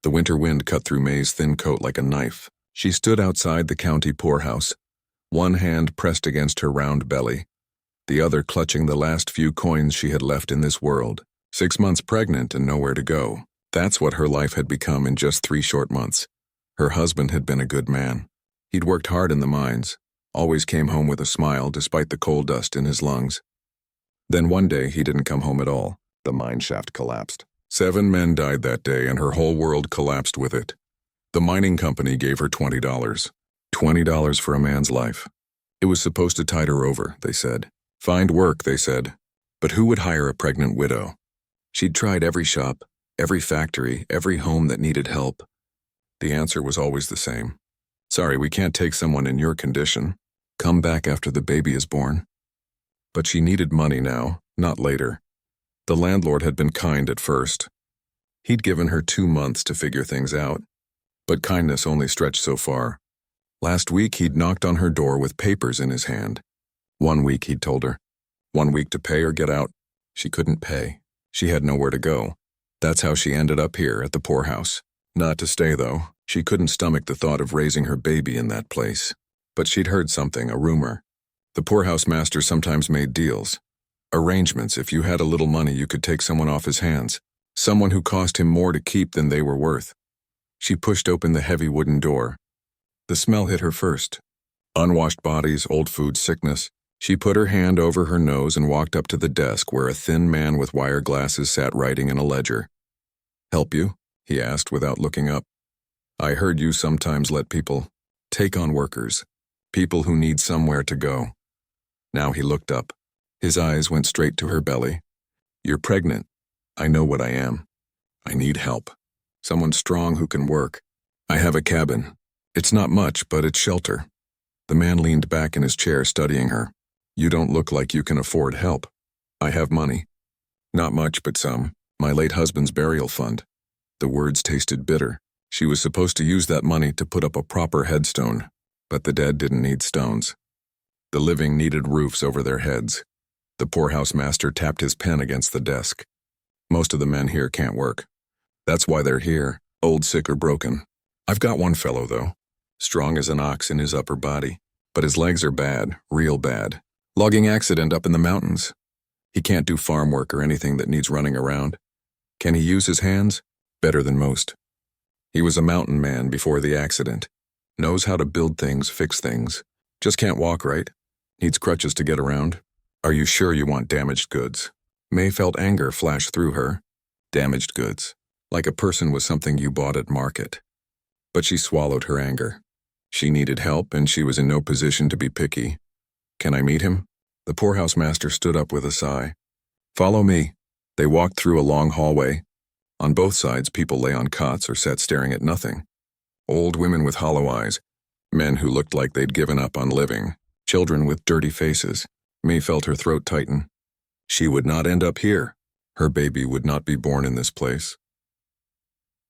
The winter wind cut through May's thin coat like a knife. She stood outside the county poorhouse, one hand pressed against her round belly, the other clutching the last few coins she had left in this world. 6 months pregnant and nowhere to go. That's what her life had become in just 3 short months. Her husband had been a good man. He'd worked hard in the mines, always came home with a smile despite the coal dust in his lungs. Then one day he didn't come home at all. The mine shaft collapsed. 7 men died that day and her whole world collapsed with it. The mining company gave her $20. $20 for a man's life. It was supposed to tide her over, they said. Find work, they said. But who would hire a pregnant widow? She'd tried every shop, every factory, every home that needed help. The answer was always the same. Sorry, we can't take someone in your condition. Come back after the baby is born. But she needed money now, not later. The landlord had been kind at first. He'd given her 2 months to figure things out. But kindness only stretched so far. Last week he'd knocked on her door with papers in his hand. 1 week, he'd told her. 1 week to pay or get out. She couldn't pay. She had nowhere to go. That's how she ended up here at the poorhouse. Not to stay, though. She couldn't stomach the thought of raising her baby in that place. But she'd heard something, a rumor. The poorhouse master sometimes made deals. Arrangements. If you had a little money, you could take someone off his hands. Someone who cost him more to keep than they were worth. She pushed open the heavy wooden door. The smell hit her first. Unwashed bodies, old food, sickness. She put her hand over her nose and walked up to the desk where a thin man with wire glasses sat writing in a ledger. Help you? He asked without looking up. I heard you sometimes let people take on workers, people who need somewhere to go. Now he looked up. His eyes went straight to her belly. You're pregnant. I know what I am. I need help. Someone strong who can work. I have a cabin. It's not much, but it's shelter. The man leaned back in his chair studying her. You don't look like you can afford help. I have money. Not much, but some. My late husband's burial fund. The words tasted bitter. She was supposed to use that money to put up a proper headstone, but the dead didn't need stones. The living needed roofs over their heads. The poorhouse master tapped his pen against the desk. Most of the men here can't work. That's why they're here, old, sick, or broken. I've got one fellow, though. Strong as an ox in his upper body, but his legs are bad, real bad. Logging accident up in the mountains. He can't do farm work or anything that needs running around. Can he use his hands? Better than most. He was a mountain man before the accident. Knows how to build things, fix things. Just can't walk right. Needs crutches to get around. Are you sure you want damaged goods? May felt anger flash through her. Damaged goods. Like a person was something you bought at market. But she swallowed her anger. She needed help and she was in no position to be picky. Can I meet him? The poorhouse master stood up with a sigh. Follow me. They walked through a long hallway. On both sides, people lay on cots or sat staring at nothing. Old women with hollow eyes. Men who looked like they'd given up on living. Children with dirty faces. May felt her throat tighten. She would not end up here. Her baby would not be born in this place.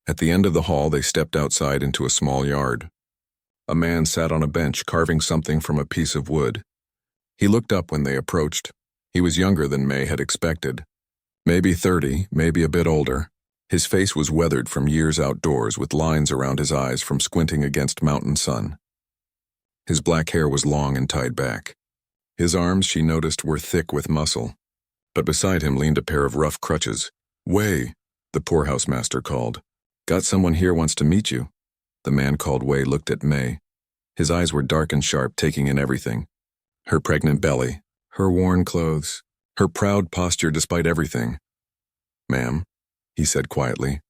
At the end of the hall, they stepped outside into a small yard. A man sat on a bench carving something from a piece of wood. He looked up when they approached. He was younger than May had expected. Maybe 30, maybe a bit older. His face was weathered from years outdoors with lines around his eyes from squinting against mountain sun. His black hair was long and tied back. His arms, she noticed, were thick with muscle. But beside him leaned a pair of rough crutches. Way, the poorhouse master called. Got someone here wants to meet you. The man called Way looked at May. His eyes were dark and sharp, taking in everything. Her pregnant belly, her worn clothes, her proud posture despite everything. Ma'am, he said quietly.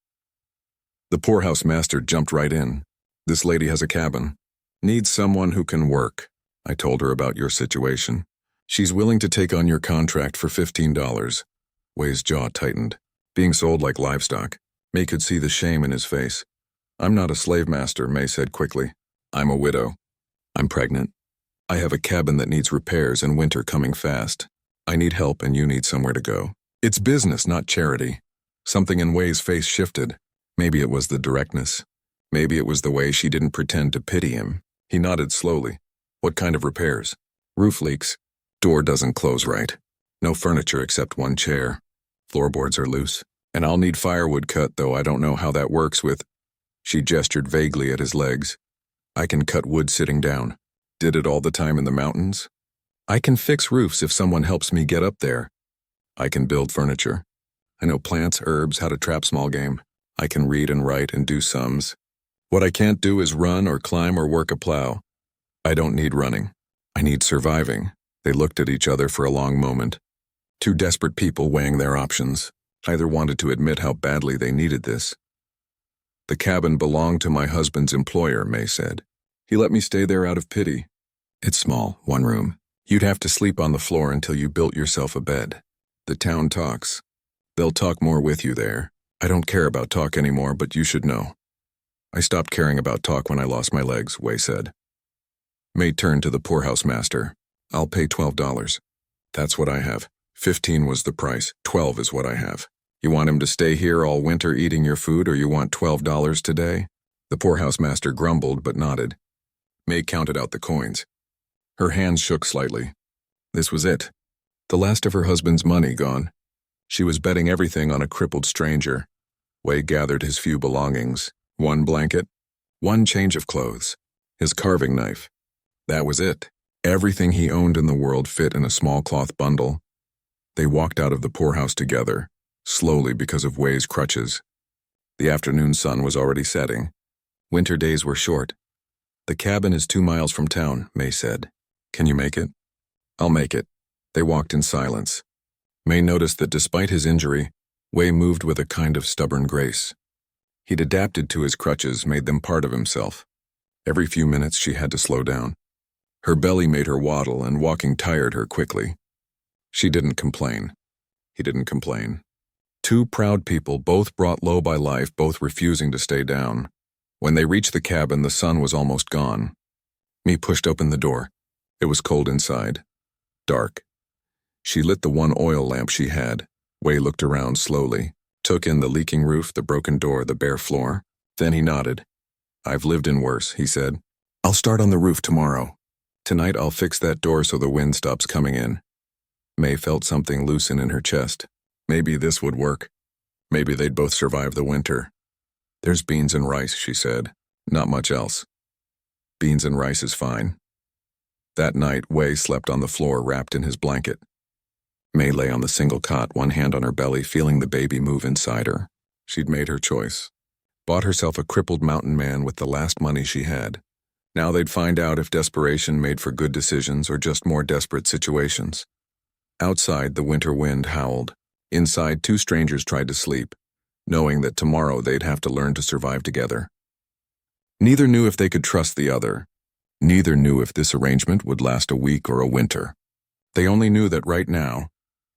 The poorhouse master jumped right in. This lady has a cabin. Needs someone who can work. I told her about your situation. She's willing to take on your contract for $15. Way's jaw tightened. Being sold like livestock. May could see the shame in his face. I'm not a slave master, May said quickly. I'm a widow. I'm pregnant. I have a cabin that needs repairs and winter coming fast. I need help and you need somewhere to go. It's business, not charity. Something in Way's face shifted. Maybe it was the directness. Maybe it was the way she didn't pretend to pity him. He nodded slowly. What kind of repairs? Roof leaks. Door doesn't close right. No furniture except one chair. Floorboards are loose. And I'll need firewood cut, though I don't know how that works with. She gestured vaguely at his legs. I can cut wood sitting down. Did it all the time in the mountains. I can fix roofs if someone helps me get up there. I can build furniture. I know plants, herbs, how to trap small game. I can read and write and do sums. What I can't do is run or climb or work a plow. I don't need running. I need surviving. They looked at each other for a long moment. Two desperate people weighing their options. Neither wanted to admit how badly they needed this. The cabin belonged to my husband's employer, May said. He let me stay there out of pity. It's small, one room. You'd have to sleep on the floor until you built yourself a bed. The town talks. They'll talk more with you there. I don't care about talk anymore, but you should know. I stopped caring about talk when I lost my legs, Wei said. May turned to the poorhouse master. I'll pay $12. That's what I have. 15 was the price. 12 is what I have. You want him to stay here all winter eating your food, or you want $12 today? The poorhouse master grumbled but nodded. May counted out the coins. Her hands shook slightly. This was it. The last of her husband's money gone. She was betting everything on a crippled stranger. Wei gathered his few belongings. One blanket, one change of clothes, his carving knife. That was it. Everything he owned in the world fit in a small cloth bundle. They walked out of the poorhouse together, slowly because of Wei's crutches. The afternoon sun was already setting. Winter days were short. The cabin is 2 miles from town, May said. Can you make it? I'll make it. They walked in silence. May noticed that despite his injury, Wei moved with a kind of stubborn grace. He'd adapted to his crutches, made them part of himself. Every few minutes she had to slow down. Her belly made her waddle, and walking tired her quickly. She didn't complain. He didn't complain. Two proud people, both brought low by life, both refusing to stay down. When they reached the cabin, the sun was almost gone. May pushed open the door. It was cold inside. Dark. She lit the one oil lamp she had. Wei looked around slowly, took in the leaking roof, the broken door, the bare floor. Then he nodded. I've lived in worse, he said. I'll start on the roof tomorrow. Tonight I'll fix that door so the wind stops coming in. May felt something loosen in her chest. Maybe this would work. Maybe they'd both survive the winter. There's beans and rice, she said. Not much else. Beans and rice is fine. That night, Wei slept on the floor wrapped in his blanket. May lay on the single cot, one hand on her belly, feeling the baby move inside her. She'd made her choice. Bought herself a crippled mountain man with the last money she had. Now they'd find out if desperation made for good decisions or just more desperate situations. Outside, the winter wind howled. Inside, two strangers tried to sleep, knowing that tomorrow they'd have to learn to survive together. Neither knew if they could trust the other. Neither knew if this arrangement would last a week or a winter. They only knew that right now,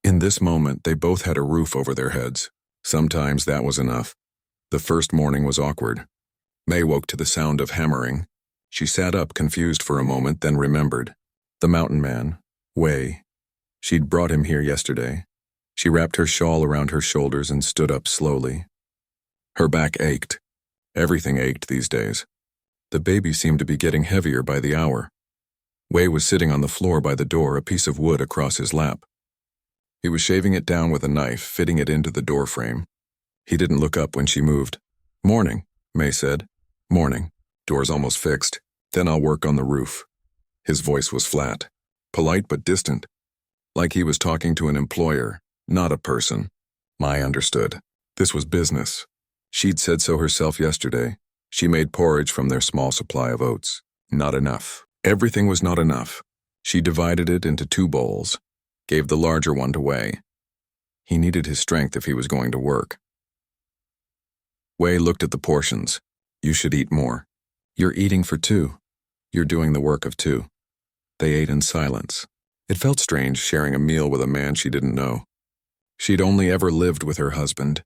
in this moment, they both had a roof over their heads. Sometimes that was enough. The first morning was awkward. May woke to the sound of hammering. She sat up, confused for a moment, then remembered. The mountain man, Wei. She'd brought him here yesterday. She wrapped her shawl around her shoulders and stood up slowly. Her back ached. Everything ached these days. The baby seemed to be getting heavier by the hour. Wei was sitting on the floor by the door, a piece of wood across his lap. He was shaving it down with a knife, fitting it into the door frame. He didn't look up when she moved. Morning, May said. Morning. Door's almost fixed. Then I'll work on the roof. His voice was flat, polite but distant, like he was talking to an employer, not a person. Mai understood. This was business. She'd said so herself yesterday. She made porridge from their small supply of oats. Not enough. Everything was not enough. She divided it into 2 bowls, gave the larger one to Wei. He needed his strength if he was going to work. Wei looked at the portions. You should eat more. You're eating for 2. You're doing the work of 2. They ate in silence. It felt strange sharing a meal with a man she didn't know. She'd only ever lived with her husband.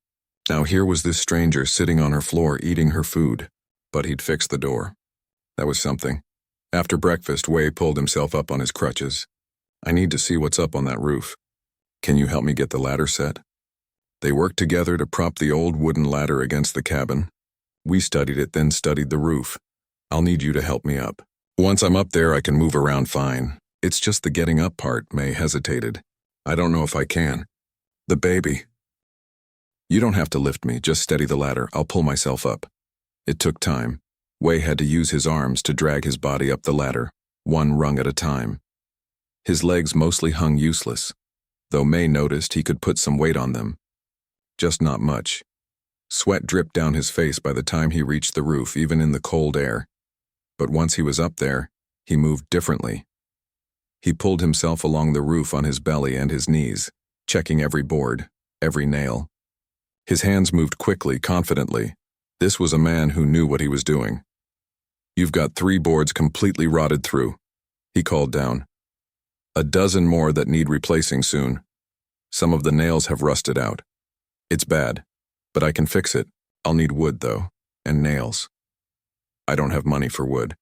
Now here was this stranger sitting on her floor eating her food. But he'd fixed the door. That was something. After breakfast, Wei pulled himself up on his crutches. I need to see what's up on that roof. Can you help me get the ladder set? They worked together to prop the old wooden ladder against the cabin. We studied it, then studied the roof. I'll need you to help me up. Once I'm up there, I can move around fine. It's just the getting up part, May hesitated. I don't know if I can. The baby. You don't have to lift me, just steady the ladder. I'll pull myself up. It took time. Wei had to use his arms to drag his body up the ladder, one rung at a time. His legs mostly hung useless, though May noticed he could put some weight on them. Just not much. Sweat dripped down his face by the time he reached the roof, even in the cold air. But once he was up there, he moved differently. He pulled himself along the roof on his belly and his knees, checking every board, every nail. His hands moved quickly, confidently. This was a man who knew what he was doing. "You've got 3 boards completely rotted through," he called down. "A dozen more that need replacing soon. Some of the nails have rusted out. It's bad, but I can fix it. I'll need wood, though, and nails. I don't have money for wood.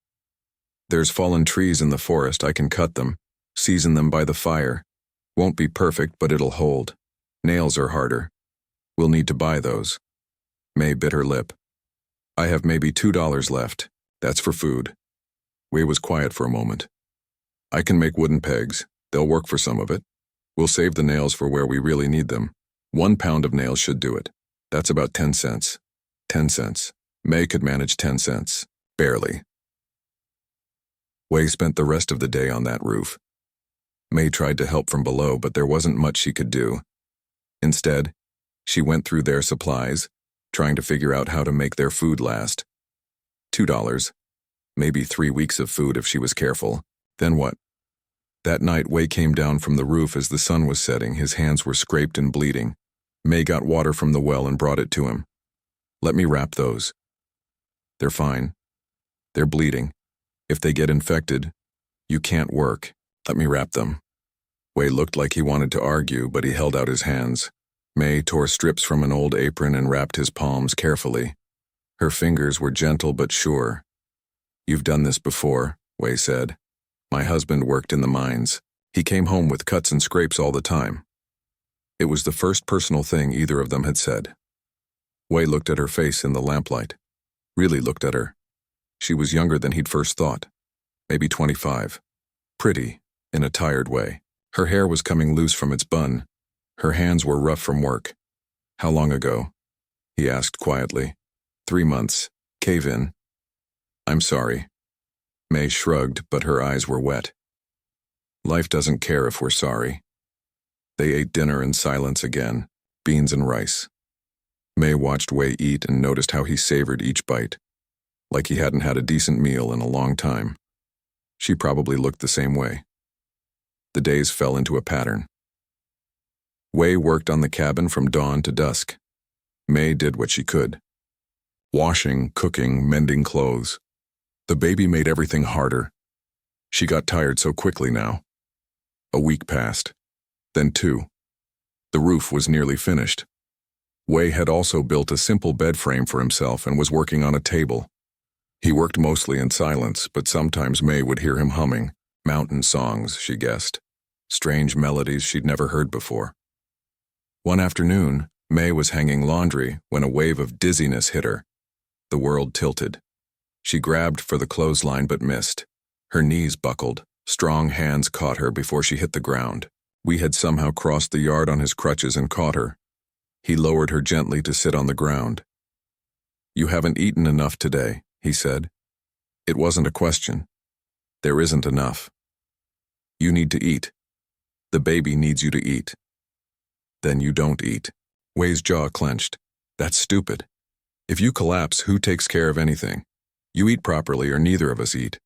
There's fallen trees in the forest. I can cut them, season them by the fire. Won't be perfect, but it'll hold. Nails are harder. We'll need to buy those." May bit her lip. "I have maybe $2 left. That's for food." Wei was quiet for a moment. "I can make wooden pegs. They'll work for some of it. We'll save the nails for where we really need them. 1 pound of nails should do it. That's about 10 cents. 10 cents. May could manage 10 cents. Barely." Wei spent the rest of the day on that roof. May tried to help from below, but there wasn't much she could do. Instead, she went through their supplies, trying to figure out how to make their food last. $2. Maybe 3 weeks of food if she was careful. Then what? That night, Wei came down from the roof as the sun was setting. His hands were scraped and bleeding. May got water from the well and brought it to him. "Let me wrap those." "They're fine. They're bleeding. If they get infected, you can't work. Let me wrap them." Wei looked like he wanted to argue, but he held out his hands. May tore strips from an old apron and wrapped his palms carefully. Her fingers were gentle but sure. "You've done this before," Wei said. "My husband worked in the mines. He came home with cuts and scrapes all the time." It was the first personal thing either of them had said. Wei looked at her face in the lamplight. Really looked at her. She was younger than he'd first thought. Maybe 25. Pretty, in a tired way. Her hair was coming loose from its bun. Her hands were rough from work. "How long ago?" he asked quietly. 3 months. Cave in." "I'm sorry." May shrugged, but her eyes were wet. "Life doesn't care if we're sorry." They ate dinner in silence again, beans and rice. May watched Wei eat and noticed how he savored each bite, like he hadn't had a decent meal in a long time. She probably looked the same way. The days fell into a pattern. Wei worked on the cabin from dawn to dusk. May did what she could. Washing, cooking, mending clothes. The baby made everything harder. She got tired so quickly now. A week passed. Then 2. The roof was nearly finished. Wei had also built a simple bed frame for himself and was working on a table. He worked mostly in silence, but sometimes May would hear him humming. Mountain songs, she guessed. Strange melodies she'd never heard before. One afternoon, May was hanging laundry when a wave of dizziness hit her. The world tilted. She grabbed for the clothesline but missed. Her knees buckled. Strong hands caught her before she hit the ground. We had somehow crossed the yard on his crutches and caught her. He lowered her gently to sit on the ground. "You haven't eaten enough today," he said. It wasn't a question. There isn't enough. You need to eat. The baby needs you to eat. Then you don't eat. Wei's jaw clenched. That's stupid. If you collapse, who takes care of anything? You eat properly or neither of us eat.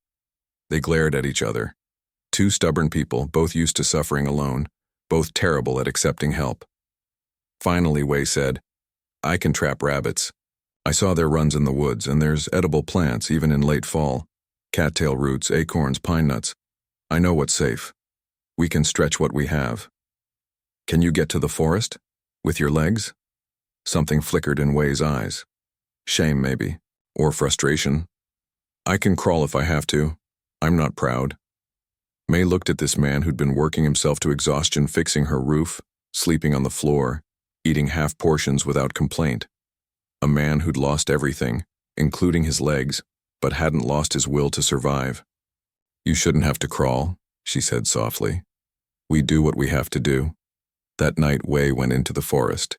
They glared at each other. 2 stubborn people, both used to suffering alone, both terrible at accepting help. Finally, Wei said, "I can trap rabbits. I saw their runs in the woods, and there's edible plants even in late fall. Cattail roots, acorns, pine nuts. I know what's safe. We can stretch what we have." "Can you get to the forest? With your legs?" Something flickered in Wei's eyes. Shame, maybe. Or frustration. "I can crawl if I have to. I'm not proud." May looked at this man who'd been working himself to exhaustion fixing her roof, sleeping on the floor, eating half portions without complaint. A man who'd lost everything, including his legs, but hadn't lost his will to survive. "You shouldn't have to crawl," she said softly. "We do what we have to do." That night, Wei went into the forest.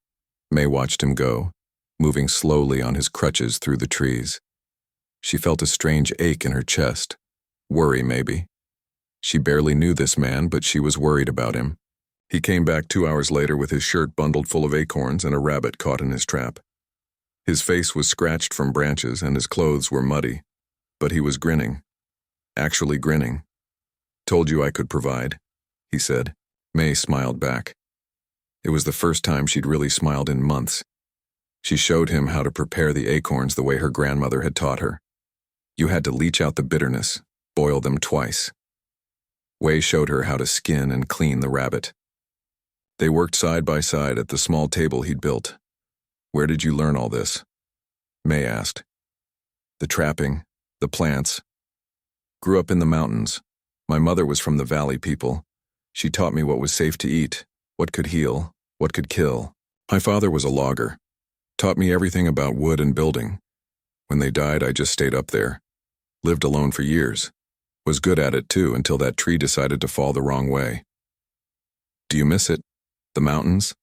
May watched him go. moving slowly on his crutches through the trees. She felt a strange ache in her chest. Worry, maybe. She barely knew this man, but she was worried about him. He came back 2 hours later with his shirt bundled full of acorns and a rabbit caught in his trap. His face was scratched from branches and his clothes were muddy, but he was grinning. Actually grinning. "Told you I could provide," he said. May smiled back. It was the first time she'd really smiled in months. She showed him how to prepare the acorns the way her grandmother had taught her. You had to leach out the bitterness, boil them twice. Wei showed her how to skin and clean the rabbit. They worked side by side at the small table he'd built. "Where did you learn all this?" May asked. "The trapping, the plants. Grew up in the mountains. My mother was from the valley people. She taught me what was safe to eat, what could heal, what could kill. My father was a logger. Taught me everything about wood and building. When they died, I just stayed up there. Lived alone for years. Was good at it too until that tree decided to fall the wrong way." "Do you miss it? The mountains?"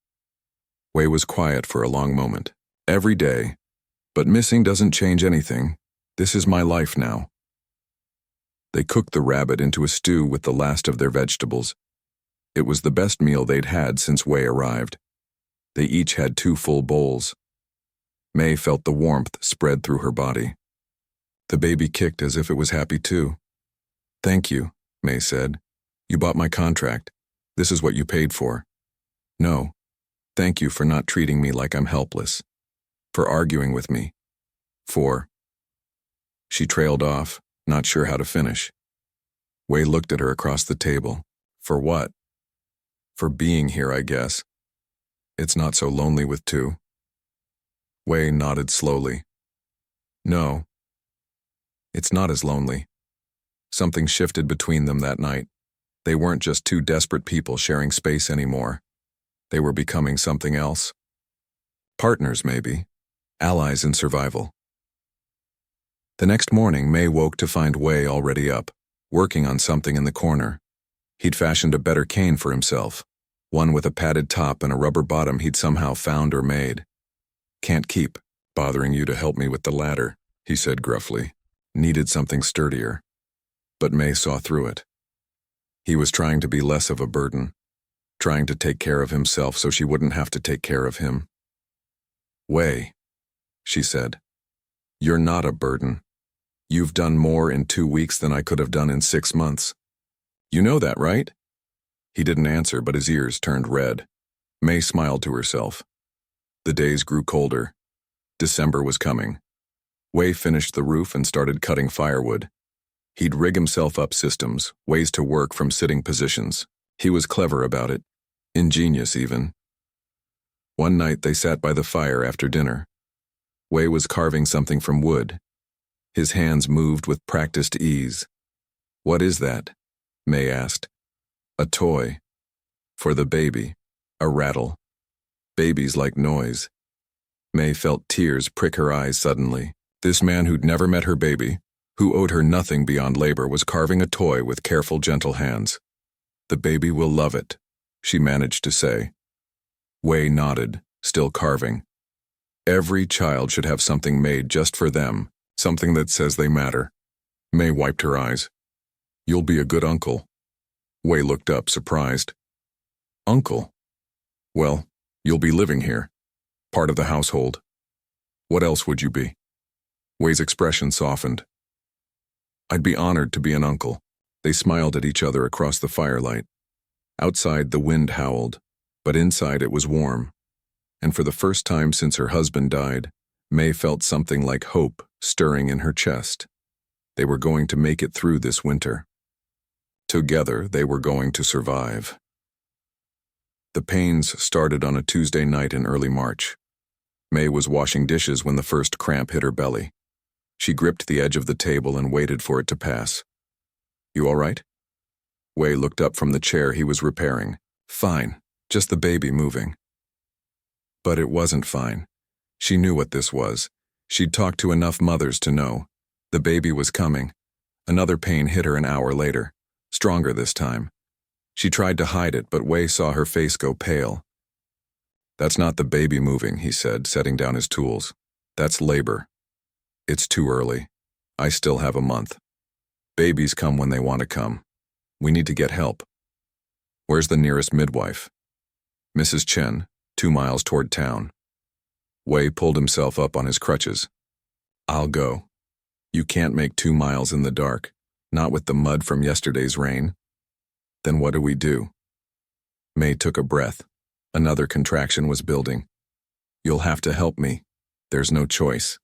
Wei was quiet for a long moment. "Every day. But missing doesn't change anything. This is my life now." They cooked the rabbit into a stew with the last of their vegetables. It was the best meal they'd had since Wei arrived. They each had 2 full bowls. May felt the warmth spread through her body. The baby kicked as if it was happy too. "Thank you," May said. "You bought my contract. This is what you paid for." "No. Thank you for not treating me like I'm helpless. For arguing with me. For—" She trailed off, not sure how to finish. Wei looked at her across the table. "For what?" "For being here, I guess. It's not so lonely with 2. Wei nodded slowly. "No. It's not as lonely." Something shifted between them that night. They weren't just 2 desperate people sharing space anymore. They were becoming something else. Partners, maybe. Allies in survival. The next morning, May woke to find Wei already up, working on something in the corner. He'd fashioned a better cane for himself, one with a padded top and a rubber bottom he'd somehow found or made. "Can't keep bothering you to help me with the ladder," he said gruffly. Needed something sturdier. But May saw through it. He was trying to be less of a burden, trying to take care of himself so she wouldn't have to take care of him. "Wei," she said, "you're not a burden. You've done more in 2 weeks than I could have done in 6 months. You know that, right?" He didn't answer, but his ears turned red. May smiled to herself. The days grew colder. December was coming. Wei finished the roof and started cutting firewood. He'd rig himself up systems, ways to work from sitting positions. He was clever about it. Ingenious, even. One night they sat by the fire after dinner. Wei was carving something from wood. His hands moved with practiced ease. "What is that?" May asked. "A toy. For the baby. A rattle. Babies like noise." May felt tears prick her eyes suddenly. This man who'd never met her baby, who owed her nothing beyond labor, was carving a toy with careful, gentle hands. "The baby will love it," she managed to say. Wei nodded, still carving. Every child should have something made just for them, something that says they matter. May wiped her eyes. "You'll be a good uncle." Wei looked up, surprised. "Uncle? Well, you'll be living here, part of the household. What else would you be?" Wei's expression softened. "I'd be honored to be an uncle." They smiled at each other across the firelight. Outside, the wind howled, but inside it was warm. And for the first time since her husband died, May felt something like hope stirring in her chest. They were going to make it through this winter. Together, they were going to survive. The pains started on a Tuesday night in early March. May was washing dishes when the first cramp hit her belly. She gripped the edge of the table and waited for it to pass. "You all right?" Wei looked up from the chair he was repairing. "Fine, just the baby moving." But it wasn't fine. She knew what this was. She'd talked to enough mothers to know. The baby was coming. Another pain hit her an hour later, stronger this time. She tried to hide it, but Wei saw her face go pale. That's not the baby moving, he said, setting down his tools. That's labor. It's too early. I still have a month. Babies come when they want to come. We need to get help. Where's the nearest midwife? Mrs. Chen, 2 miles toward town. Wei pulled himself up on his crutches. I'll go. You can't make 2 miles in the dark, not with the mud from yesterday's rain. Then what do we do? Mei took a breath. Another contraction was building. You'll have to help me. There's no choice.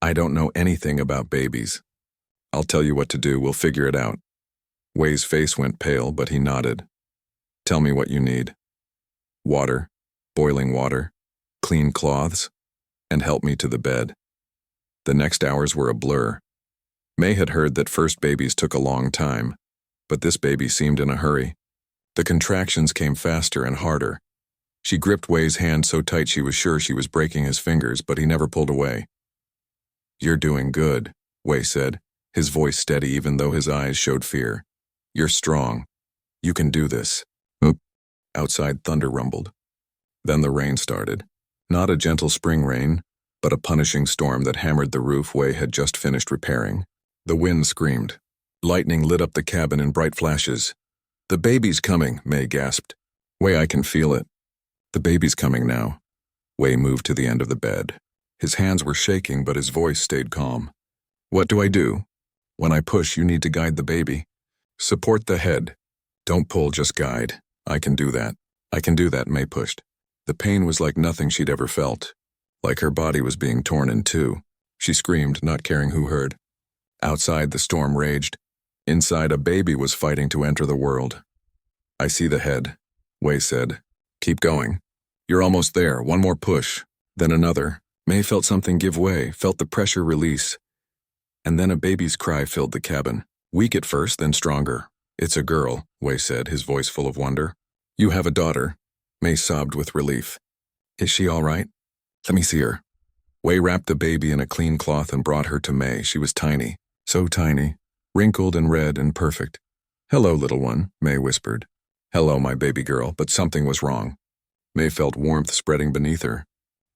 I don't know anything about babies. I'll tell you what to do, we'll figure it out. Wei's face went pale, but he nodded. Tell me what you need. Water, boiling water, clean cloths, and help me to the bed. The next hours were a blur. Mei had heard that first babies took a long time, but this baby seemed in a hurry. The contractions came faster and harder. She gripped Wei's hand so tight she was sure she was breaking his fingers, but he never pulled away. You're doing good, Wei said, his voice steady even though his eyes showed fear. You're strong. You can do this. Outside thunder rumbled. Then the rain started. Not a gentle spring rain, but a punishing storm that hammered the roof Wei had just finished repairing. The wind screamed. Lightning lit up the cabin in bright flashes. The baby's coming, Mei gasped. Wei, I can feel it. The baby's coming now. Wei moved to the end of the bed. His hands were shaking, but his voice stayed calm. What do I do? When I push, you need to guide the baby. Support the head. Don't pull, just guide. I can do that. I can do that, Mei pushed. The pain was like nothing she'd ever felt. Like her body was being torn in two. She screamed, not caring who heard. Outside, the storm raged. Inside, a baby was fighting to enter the world. I see the head, Wei said. Keep going. You're almost there. One more push. Then another. Mei felt something give way, felt the pressure release. And then a baby's cry filled the cabin. Weak at first, then stronger. It's a girl, Wei said, his voice full of wonder. You have a daughter. Mei sobbed with relief. Is she all right? Let me see her. Wei wrapped the baby in a clean cloth and brought her to Mei. She was tiny, so tiny, wrinkled and red and perfect. Hello, little one, Mei whispered. Hello, my baby girl, but something was wrong. Mei felt warmth spreading beneath her.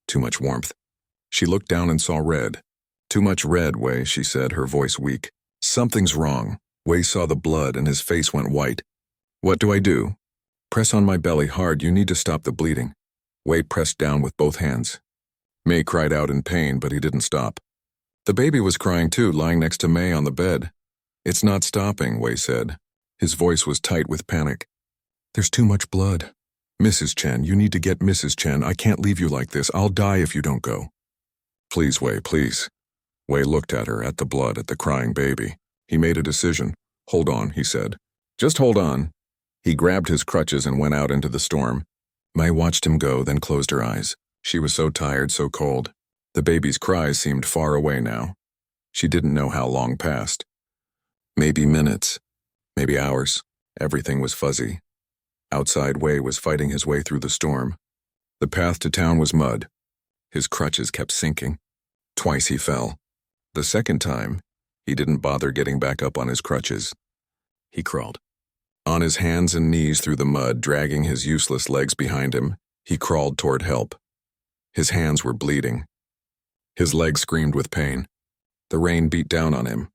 Too much warmth. She looked down and saw red. Too much red, Wei, she said, her voice weak. Something's wrong. Wei saw the blood and his face went white. What do I do? Press on my belly hard, you need to stop the bleeding. Wei pressed down with both hands. Mei cried out in pain, but he didn't stop. The baby was crying too, lying next to Mei on the bed. It's not stopping, Wei said. His voice was tight with panic. There's too much blood. Mrs. Chen, you need to get Mrs. Chen. I can't leave you like this. I'll die if you don't go. Please, Wei, please. Wei looked at her, at the blood, at the crying baby. He made a decision. Hold on, he said. Just hold on. He grabbed his crutches and went out into the storm. Mei watched him go, then closed her eyes. She was so tired, so cold. The baby's cries seemed far away now. She didn't know how long passed. Maybe minutes, maybe hours. Everything was fuzzy. Outside, Wei was fighting his way through the storm. The path to town was mud. His crutches kept sinking. Twice he fell. The second time, he didn't bother getting back up on his crutches. He crawled. On his hands and knees through the mud, dragging his useless legs behind him, he crawled toward help. His hands were bleeding. His legs screamed with pain. The rain beat down on him,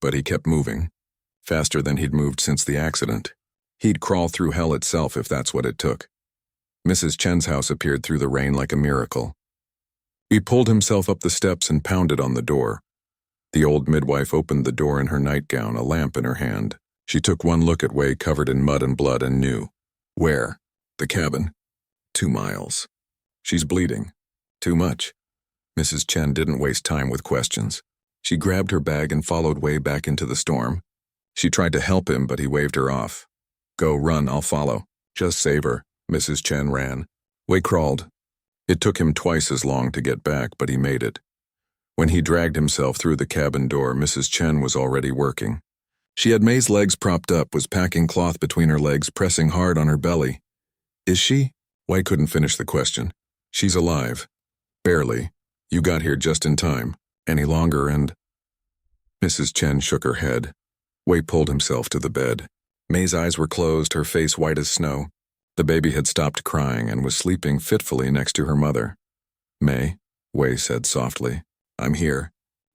but he kept moving, faster than he'd moved since the accident. He'd crawl through hell itself if that's what it took. Mrs. Chen's house appeared through the rain like a miracle. He pulled himself up the steps and pounded on the door. The old midwife opened the door in her nightgown, a lamp in her hand. She took one look at Wei covered in mud and blood and knew. Where? The cabin. 2 miles. She's bleeding. Too much. Mrs. Chen didn't waste time with questions. She grabbed her bag and followed Wei back into the storm. She tried to help him, but he waved her off. Go, run, I'll follow. Just save her. Mrs. Chen ran. Wei crawled. It took him twice as long to get back, but he made it. When he dragged himself through the cabin door, Mrs. Chen was already working. She had Mei's legs propped up, was packing cloth between her legs, pressing hard on her belly. Is she? Wei couldn't finish the question. She's alive. Barely. You got here just in time. Any longer and... Mrs. Chen shook her head. Wei pulled himself to the bed. Mei's eyes were closed, her face white as snow. The baby had stopped crying and was sleeping fitfully next to her mother. "May," Wei said softly, "I'm here.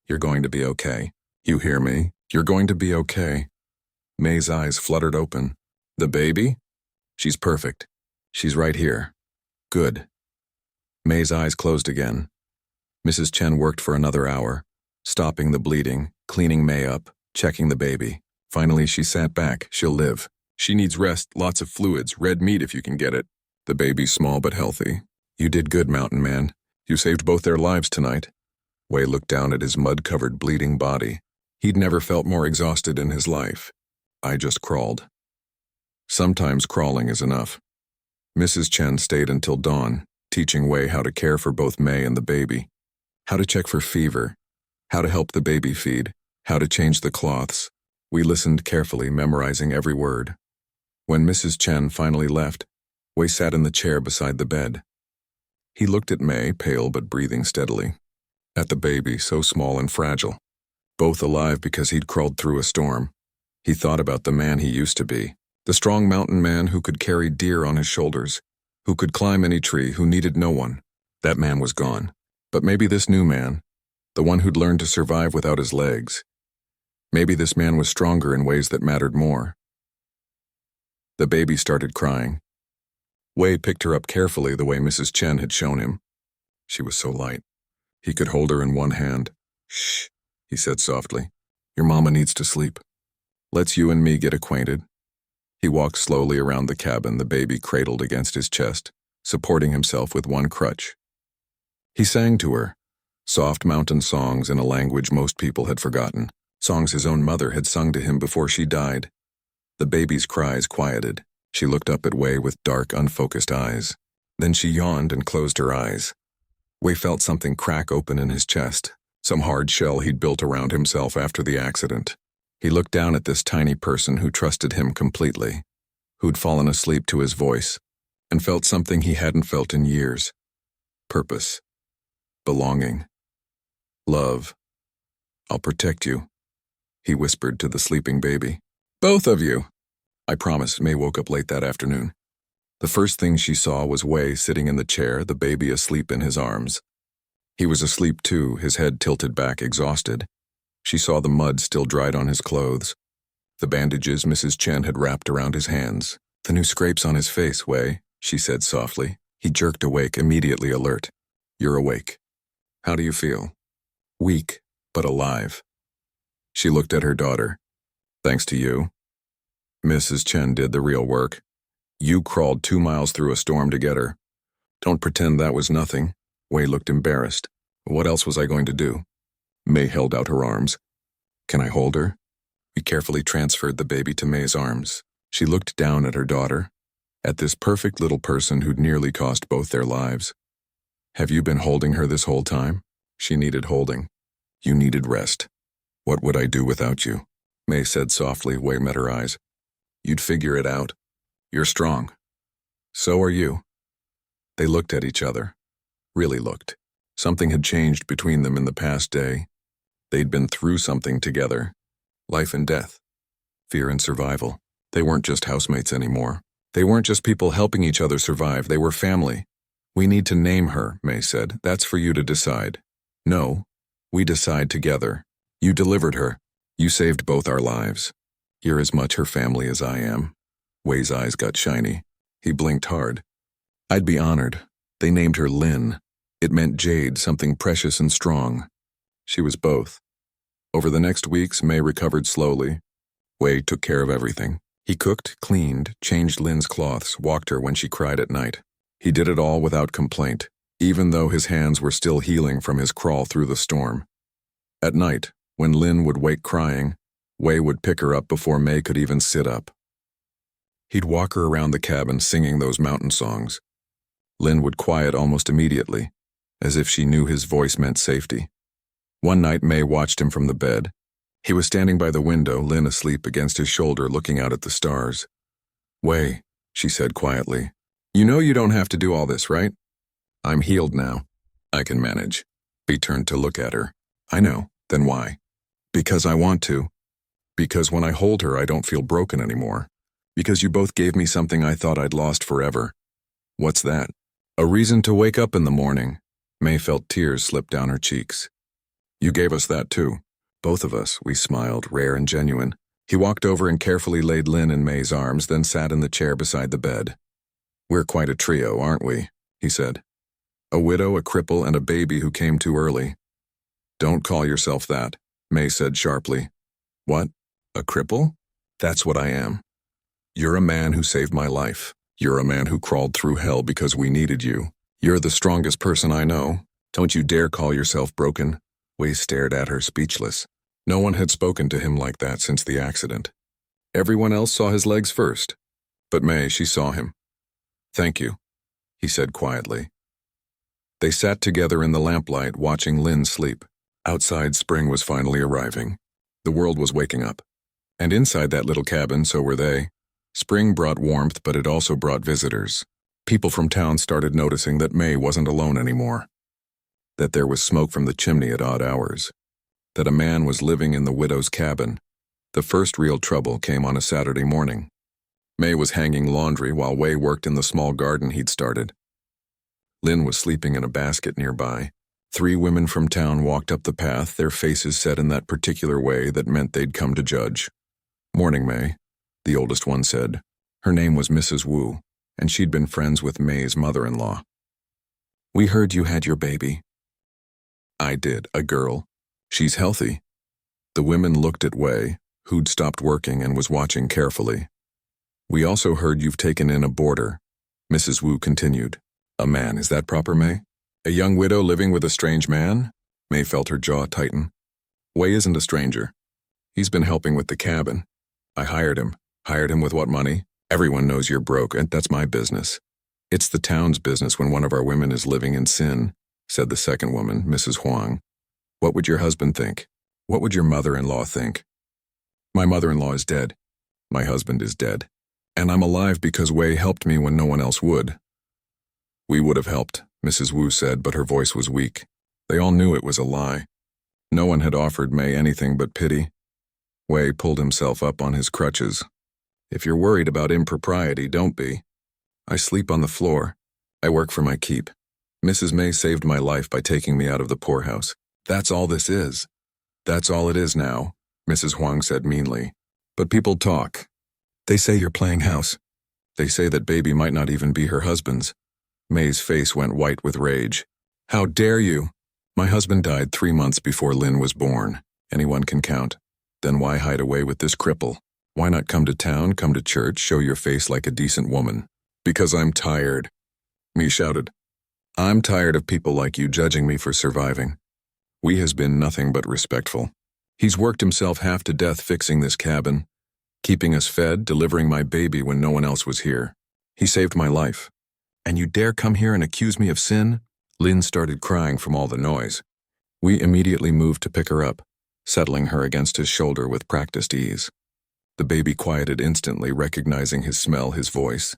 You're going to be okay. You hear me? You're going to be okay." May's eyes fluttered open. "The baby? She's perfect. She's right here. Good." May's eyes closed again. Mrs. Chen worked for another hour, stopping the bleeding, cleaning May up, checking the baby. Finally, she sat back. "She'll live. She needs rest, lots of fluids, red meat if you can get it. The baby's small but healthy. You did good, Mountain Man. You saved both their lives tonight." Wei looked down at his mud-covered, bleeding body. He'd never felt more exhausted in his life. "I just crawled." Sometimes crawling is enough. Mrs. Chen stayed until dawn, teaching Wei how to care for both May and the baby, how to check for fever, how to help the baby feed, how to change the cloths. We listened carefully, memorizing every word. When Mrs. Chen finally left, Wei sat in the chair beside the bed. He looked at May, pale but breathing steadily. At the baby, so small and fragile. Both alive because he'd crawled through a storm. He thought about the man he used to be. The strong mountain man who could carry deer on his shoulders, who could climb any tree, who needed no one. That man was gone. But maybe this new man, the one who'd learned to survive without his legs, maybe this man was stronger in ways that mattered more. The baby started crying. Wei picked her up carefully the way Mrs. Chen had shown him. She was so light. He could hold her in one hand. "Shh," he said softly. "Your mama needs to sleep. Let's you and me get acquainted." He walked slowly around the cabin, the baby cradled against his chest, supporting himself with one crutch. He sang to her, soft mountain songs in a language most people had forgotten, songs his own mother had sung to him before she died. The baby's cries quieted. She looked up at Wei with dark, unfocused eyes. Then she yawned and closed her eyes. Wei felt something crack open in his chest, some hard shell he'd built around himself after the accident. He looked down at this tiny person who trusted him completely, who'd fallen asleep to his voice, and felt something he hadn't felt in years. Purpose. Belonging. Love. "I'll protect you," he whispered to the sleeping baby. "Both of you." "I promise." May woke up late that afternoon. The first thing she saw was Wei sitting in the chair, the baby asleep in his arms. He was asleep too, his head tilted back, exhausted. She saw the mud still dried on his clothes, the bandages Mrs. Chen had wrapped around his hands. "The new scrapes on his face, Wei," she said softly. He jerked awake, immediately alert. "You're awake. How do you feel?" "Weak, but alive." She looked at her daughter. "Thanks to you. Mrs. Chen did the real work. You crawled 2 miles through a storm to get her. Don't pretend that was nothing." Wei looked embarrassed. "What else was I going to do?" May held out her arms. "Can I hold her?" We carefully transferred the baby to May's arms. She looked down at her daughter, at this perfect little person who'd nearly cost both their lives. "Have you been holding her this whole time?" She needed holding. "You needed rest." "What would I do without you?" May said softly. Wei met her eyes. "You'd figure it out. You're strong. So are you." They looked at each other. Really looked. Something had changed between them in the past day. They'd been through something together. Life and death. Fear and survival. They weren't just housemates anymore. They weren't just people helping each other survive. They were family. "We need to name her," May said. "That's for you to decide." "No. We decide together. You delivered her. You saved both our lives. You're as much her family as I am." Wei's eyes got shiny. He blinked hard. "I'd be honored." They named her Lin. It meant jade, something precious and strong. She was both. Over the next weeks, May recovered slowly. Wei took care of everything. He cooked, cleaned, changed Lin's cloths, walked her when she cried at night. He did it all without complaint, even though his hands were still healing from his crawl through the storm. At night, when Lin would wake crying, Wei would pick her up before May could even sit up. He'd walk her around the cabin singing those mountain songs. Lin would quiet almost immediately, as if she knew his voice meant safety. One night, May watched him from the bed. He was standing by the window, Lin asleep against his shoulder, looking out at the stars. "Wei," she said quietly, "you know you don't have to do all this, right?" "I'm healed now. I can manage." He turned to look at her. "I know. Then why?" "Because I want to. Because when I hold her, I don't feel broken anymore. Because you both gave me something I thought I'd lost forever. What's that? A reason to wake up in the morning. May felt tears slip down her cheeks. You gave us that too. Both of us, we smiled, rare and genuine. He walked over and carefully laid Lynn in May's arms, then sat in the chair beside the bed. We're quite a trio, aren't we? He said. A widow, a cripple, and a baby who came too early. Don't call yourself that, May said sharply. What? A cripple? That's what I am. You're a man who saved my life. You're a man who crawled through hell because we needed you. You're the strongest person I know. Don't you dare call yourself broken. Wei stared at her, speechless. No one had spoken to him like that since the accident. Everyone else saw his legs first. But May, she saw him. Thank you, he said quietly. They sat together in the lamplight, watching Lynn sleep. Outside, spring was finally arriving. The world was waking up. And inside that little cabin, so were they. Spring brought warmth, but it also brought visitors. People from town started noticing that May wasn't alone anymore. That there was smoke from the chimney at odd hours. That a man was living in the widow's cabin. The first real trouble came on a Saturday morning. May was hanging laundry while Wei worked in the small garden he'd started. Lynn was sleeping in a basket nearby. 3 women from town walked up the path, their faces set in that particular way that meant they'd come to judge. Morning, May, the oldest one said. Her name was Mrs. Wu, and she'd been friends with May's mother-in-law. We heard you had your baby. I did, a girl. She's healthy. The women looked at Wei, who'd stopped working and was watching carefully. We also heard you've taken in a boarder, Mrs. Wu continued. A man, is that proper, May? A young widow living with a strange man? May felt her jaw tighten. Wei isn't a stranger. He's been helping with the cabin. I hired him. Hired him with what money? Everyone knows you're broke, and that's my business. It's the town's business when one of our women is living in sin, said the second woman, Mrs. Huang. What would your husband think? What would your mother-in-law think? My mother-in-law is dead. My husband is dead. And I'm alive because Wei helped me when no one else would. We would have helped, Mrs. Wu said, but her voice was weak. They all knew it was a lie. No one had offered May anything but pity. Wei pulled himself up on his crutches. If you're worried about impropriety, don't be. I sleep on the floor. I work for my keep. Mrs. May saved my life by taking me out of the poorhouse. That's all this is. That's all it is now, Mrs. Huang said meanly. But people talk. They say you're playing house. They say that baby might not even be her husband's. May's face went white with rage. How dare you? My husband died 3 months before Lynn was born. Anyone can count. Then why hide away with this cripple? Why not come to town, come to church, show your face like a decent woman? Because I'm tired, May shouted. I'm tired of people like you judging me for surviving. Wei has been nothing but respectful. He's worked himself half to death fixing this cabin, keeping us fed, delivering my baby when no one else was here. He saved my life. And you dare come here and accuse me of sin? Lynn started crying from all the noise. We immediately moved to pick her up, settling her against his shoulder with practiced ease. The baby quieted instantly, recognizing his smell, his voice.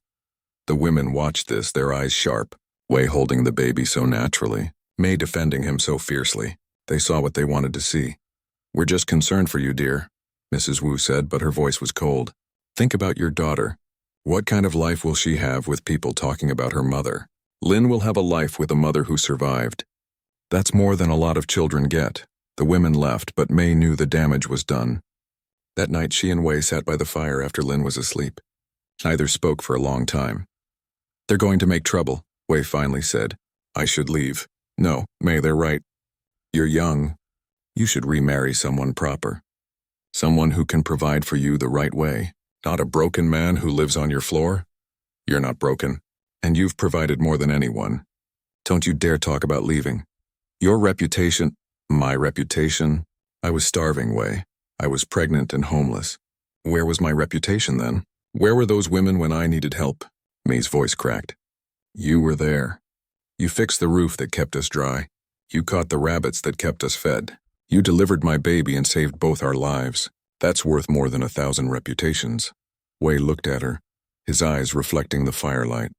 The women watched this, their eyes sharp. Wei holding the baby so naturally, May defending him so fiercely. They saw what they wanted to see. We're just concerned for you, dear, Mrs. Wu said, but her voice was cold. Think about your daughter. What kind of life will she have with people talking about her mother? Lynn will have a life with a mother who survived. That's more than a lot of children get. The women left, but May knew the damage was done. That night she and Wei sat by the fire after Lynn was asleep. Neither spoke for a long time. They're going to make trouble, Wei finally said. I should leave. No, May, they're right. You're young. You should remarry someone proper. Someone who can provide for you the right way. Not a broken man who lives on your floor. You're not broken, and you've provided more than anyone. Don't you dare talk about leaving. Your reputation, my reputation. I was starving, Wei. I was pregnant and homeless. Where was my reputation then? Where were those women when I needed help? May's voice cracked. You were there. You fixed the roof that kept us dry. You caught the rabbits that kept us fed. You delivered my baby and saved both our lives. That's worth more than 1,000 reputations. Wei looked at her, his eyes reflecting the firelight.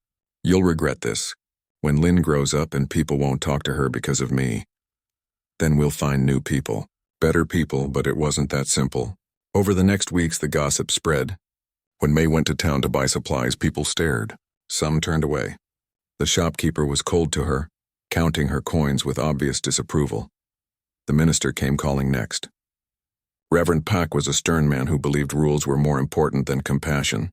You'll regret this. When Lynn grows up and people won't talk to her because of me. Then we'll find new people. Better people, but it wasn't that simple. Over the next weeks, the gossip spread. When May went to town to buy supplies, people stared. Some turned away. The shopkeeper was cold to her, counting her coins with obvious disapproval. The minister came calling next. Reverend Pack was a stern man who believed rules were more important than compassion.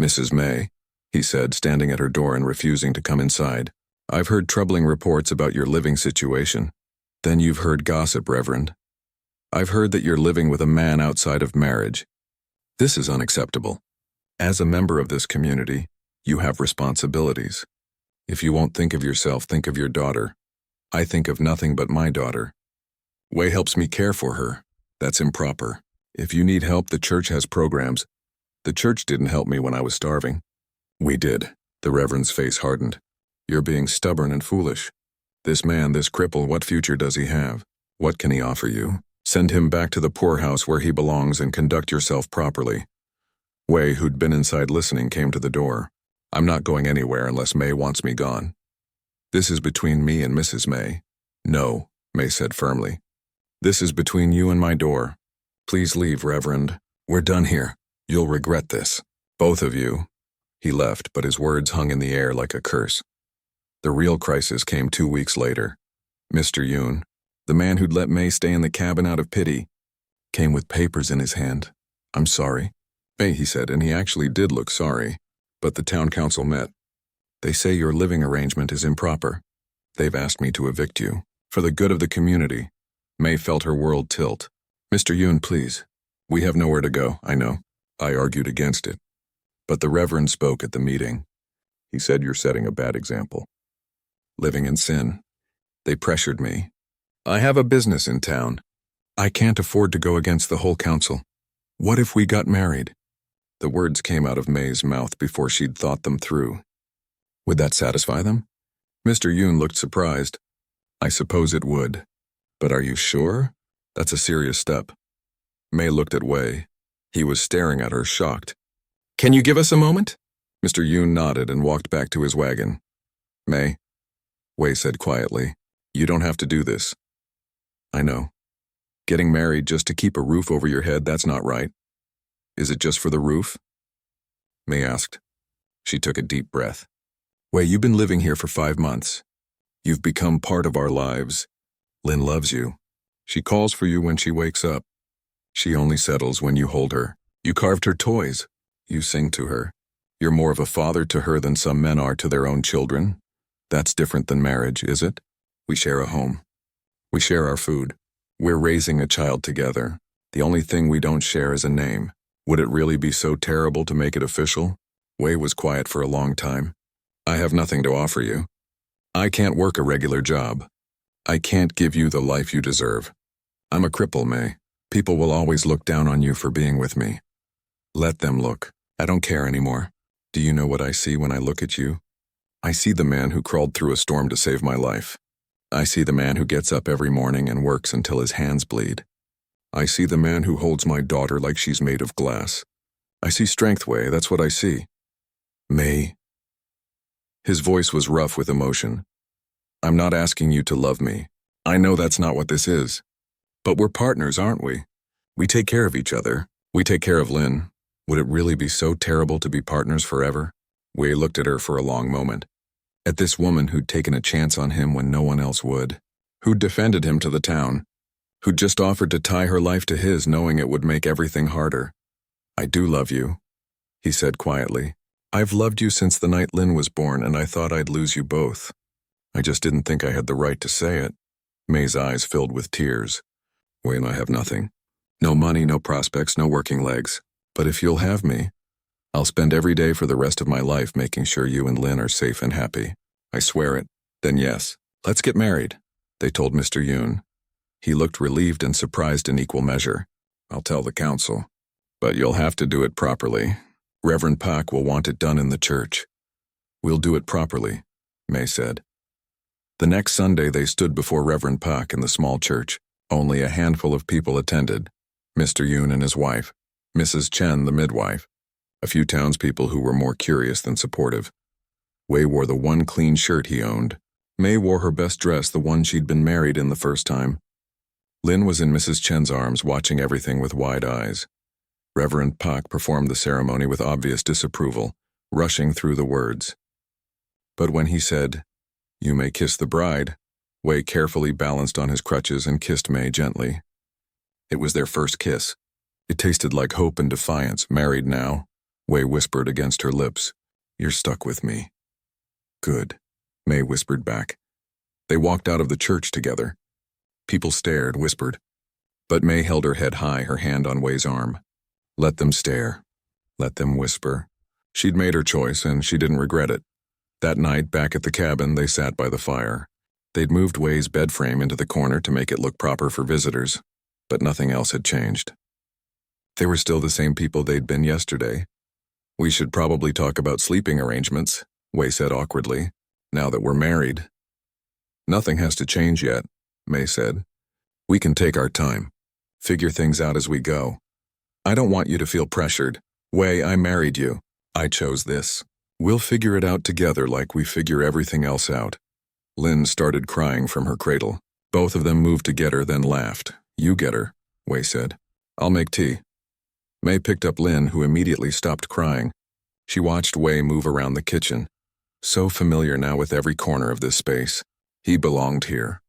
"Mrs. May," he said, standing at her door and refusing to come inside. "I've heard troubling reports about your living situation." "Then you've heard gossip, Reverend. I've heard that you're living with a man outside of marriage. This is unacceptable. As a member of this community, you have responsibilities. If you won't think of yourself, think of your daughter. I think of nothing but my daughter. Way helps me care for her. That's improper. If you need help, the church has programs. The church didn't help me when I was starving." "We did." The Reverend's face hardened. "You're being stubborn and foolish. This man, this cripple, what future does he have? What can he offer you? Send him back to the poorhouse where he belongs and conduct yourself properly." Way, who'd been inside listening, came to the door. "I'm not going anywhere unless May wants me gone. This is between me and Mrs. May." "No," May said firmly. "This is between you and my door. Please leave, Reverend. We're done here. You'll regret this. Both of you." He left, but his words hung in the air like a curse. The real crisis came 2 weeks later. Mr. Yoon, the man who'd let May stay in the cabin out of pity, came with papers in his hand. "I'm sorry." "May," he said, and he actually did look sorry. "But the town council met. They say your living arrangement is improper. They've asked me to evict you. For the good of the community." May felt her world tilt. "Mr. Yoon, please. We have nowhere to go, I know." I argued against it. But the Reverend spoke at the meeting. He said, "You're setting a bad example. Living in sin. They pressured me. I have a business in town. I can't afford to go against the whole council. What if we got married?" The words came out of May's mouth before she'd thought them through. Would that satisfy them? Mr. Yoon looked surprised. "I suppose it would. But are you sure? That's a serious step." May looked at Wei. He was staring at her, shocked. "Can you give us a moment?" Mr. Yoon nodded and walked back to his wagon. "May," Wei said quietly, "you don't have to do this. I know. Getting married just to keep a roof over your head, that's not right. Is it just for the roof?" May asked. She took a deep breath. "Wei, you've been living here for 5 months. You've become part of our lives. Lynn loves you. She calls for you when she wakes up. She only settles when you hold her. You carved her toys. You sing to her. You're more of a father to her than some men are to their own children. That's different than marriage, is it? We share a home. We share our food. We're raising a child together. The only thing we don't share is a name. Would it really be so terrible to make it official?" Wei was quiet for a long time. "I have nothing to offer you. I can't work a regular job. I can't give you the life you deserve. I'm a cripple, May. People will always look down on you for being with me. Let them look. I don't care anymore. Do you know what I see when I look at you? I see the man who crawled through a storm to save my life. I see the man who gets up every morning and works until his hands bleed. I see the man who holds my daughter like she's made of glass. I see strength, Wei, that's what I see. May." His voice was rough with emotion. "I'm not asking you to love me. I know that's not what this is. But we're partners, aren't we? We take care of each other. We take care of Lynn. Would it really be so terrible to be partners forever?" Wei looked at her for a long moment. At this woman who'd taken a chance on him when no one else would. Who'd defended him to the town. Who'd just offered to tie her life to his, knowing it would make everything harder. "I do love you," he said quietly. "I've loved you since the night Lynn was born, and I thought I'd lose you both. I just didn't think I had the right to say it." May's eyes filled with tears. "Wei and I have nothing. No money, no prospects, no working legs. But if you'll have me, I'll spend every day for the rest of my life making sure you and Lynn are safe and happy. I swear it." "Then yes, let's get married," they told Mr. Yoon. He looked relieved and surprised in equal measure. "I'll tell the council. But you'll have to do it properly. Reverend Pak will want it done in the church." "We'll do it properly," May said. The next Sunday they stood before Reverend Pak in the small church. Only a handful of people attended. Mr. Yoon and his wife, Mrs. Chen, the midwife, a few townspeople who were more curious than supportive. Wei wore the one clean shirt he owned. May wore her best dress, the one she'd been married in the first time. Lynn was in Mrs. Chen's arms, watching everything with wide eyes. Reverend Pak performed the ceremony with obvious disapproval, rushing through the words. But when he said, "You may kiss the bride," Wei carefully balanced on his crutches and kissed May gently. It was their first kiss. It tasted like hope and defiance. "Married now?" Wei whispered against her lips. "You're stuck with me." "Good," May whispered back. They walked out of the church together. People stared, whispered. But May held her head high, her hand on Wei's arm. Let them stare. Let them whisper. She'd made her choice, and she didn't regret it. That night, back at the cabin, they sat by the fire. They'd moved Wei's bed frame into the corner to make it look proper for visitors, but nothing else had changed. They were still the same people they'd been yesterday. "We should probably talk about sleeping arrangements," Wei said awkwardly, "now that we're married." "Nothing has to change yet," May said. "We can take our time, figure things out as we go. I don't want you to feel pressured. Wei, I married you. I chose this. We'll figure it out together like we figure everything else out." Lynn started crying from her cradle. Both of them moved to get her, then laughed. "You get her," Wei said. "I'll make tea." May picked up Lynn, who immediately stopped crying. She watched Wei move around the kitchen. So familiar now with every corner of this space. He belonged here.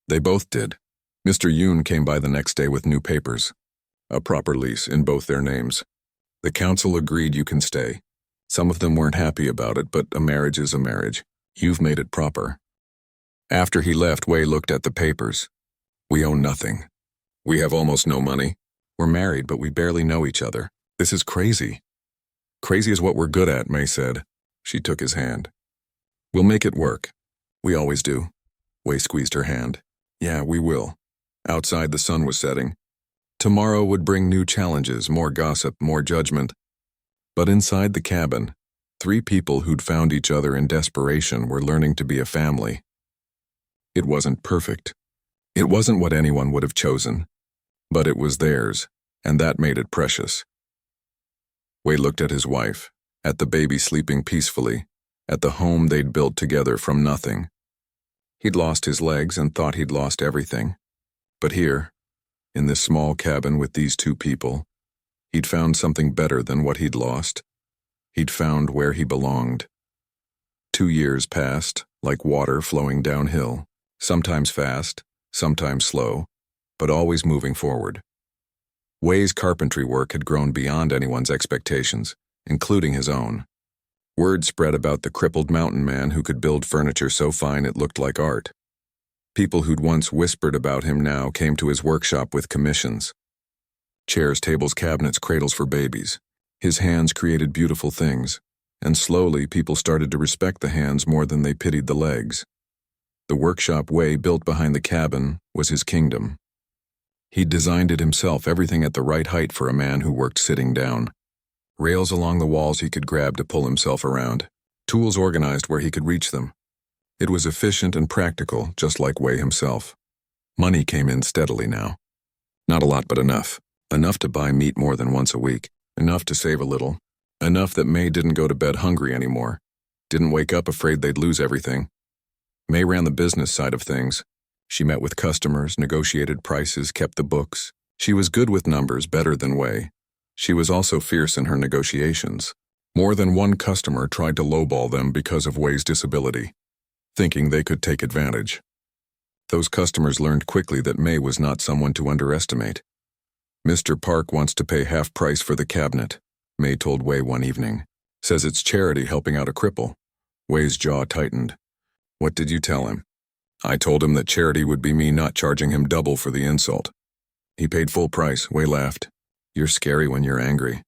They both did. Mr. Yoon came by the next day with new papers. A proper lease in both their names. The council agreed you can stay. Some of them weren't happy about it, but a marriage is a marriage. You've made it proper. After he left, Wei looked at the papers. "We own nothing. We have almost no money. We're married, but we barely know each other. This is crazy." "Crazy is what we're good at," May said. She took his hand. "We'll make it work. We always do." Wei squeezed her hand. "Yeah, we will." Outside, the sun was setting. Tomorrow would bring new challenges, more gossip, more judgment. But inside the cabin, 3 people who'd found each other in desperation were learning to be a family. It wasn't perfect. It wasn't what anyone would have chosen. But it was theirs, and that made it precious. Wei looked at his wife, at the baby sleeping peacefully, at the home they'd built together from nothing. He'd lost his legs and thought he'd lost everything. But here, in this small cabin with these 2 people, he'd found something better than what he'd lost. He'd found where he belonged. 2 years passed, like water flowing downhill, sometimes fast, sometimes slow, but always moving forward. Wei's carpentry work had grown beyond anyone's expectations, including his own. Word spread about the crippled mountain man who could build furniture so fine it looked like art. People who'd once whispered about him now came to his workshop with commissions. Chairs, tables, cabinets, cradles for babies. His hands created beautiful things, and slowly people started to respect the hands more than they pitied the legs. The workshop Wei built behind the cabin was his kingdom. He'd designed it himself, everything at the right height for a man who worked sitting down. Rails along the walls he could grab to pull himself around. Tools organized where he could reach them. It was efficient and practical, just like Wei himself. Money came in steadily now. Not a lot, but enough. Enough to buy meat more than once a week. Enough to save a little. Enough that May didn't go to bed hungry anymore. Didn't wake up afraid they'd lose everything. May ran the business side of things. She met with customers, negotiated prices, kept the books. She was good with numbers, better than Wei. She was also fierce in her negotiations. More than one customer tried to lowball them because of Wei's disability, thinking they could take advantage. Those customers learned quickly that May was not someone to underestimate. "Mr. Park wants to pay half price for the cabinet," May told Wei one evening. "Says it's charity helping out a cripple." Wei's jaw tightened. "What did you tell him?" "I told him that charity would be me not charging him double for the insult." "He paid full price," Wei laughed. "You're scary when you're angry.